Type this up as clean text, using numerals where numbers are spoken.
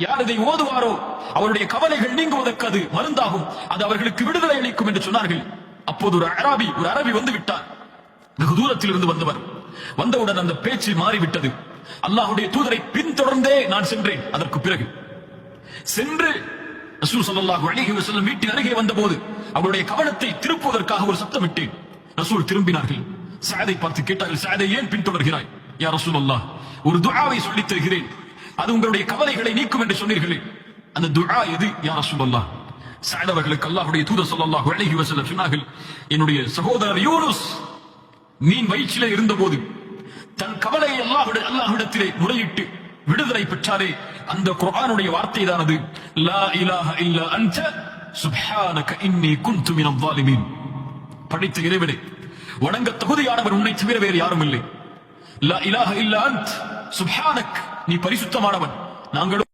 யார் இதை ஓதுவாரோ அவருடைய கவலைகள் நீங்குவதற்கு அது மருந்தாகும், அது அவர்களுக்கு விடுதலை அளிக்கும் என்று சொன்னார்கள். அப்போது ஒரு அரபி வந்து விட்டார். வெகு தூரத்தில் இருந்து வந்தவர். வந்தவுடன் அந்த பேச்சு மாறிவிட்டது. அல்லாஹ்வுடைய தூதரை பின்தொடர்ந்தே நான் சென்றேன். அதற்கு பிறகு சென்று ரசூல் ஸல்லல்லாஹு அலைஹி வஸல்லம் வீட்டின் அருகே வந்தபோது அவருடைய கவனத்தை திருப்புவதற்காக ஒரு சத்தமிட்டேன். ரசூல் திரும்பினார்கள். சஅதை பார்த்து கேட்டார்கள், சஅதை ஏன் பின்தொடர்கிறாய்? யா ரசூலல்லாஹ், ஒரு துஆவை சொல்லித் தருகிறேன், அது உங்களுடைய கவலைகளை நீக்கும் என்று சொன்னீர்களே, அந்த துஆ எது யா ரசூலல்லாஹ்? சஅத் அவர்களுக்கு அல்லாஹ்வுடைய தூதர் ஸல்லல்லாஹு அலைஹி வஸல்லம் சொன்னார்கள், என்னுடைய சகோதரர் யூனுஸ் மீன் வயிற்றிலே இருந்தபோது தன் கவலையை அல்லாஹ்விடத்திலே முறையிட்டு விடுதலை பெற்றாரே, அந்த குர்ஆனுடைய வார்த்தை தானது, லா இலாஹ இல்லா அன்த சுப்ஹானக இன்னி குன்து மினல் ஸாலிமீன். படைத்த இறைவனே, வணங்க தகுதியானவர் உன்னை தவிர வேறு யாரும் இல்லை. லா இலாஹ இல்லா அன்த் சுப்ஹானக், நீ பரிசுத்தமானவன், நாங்கள்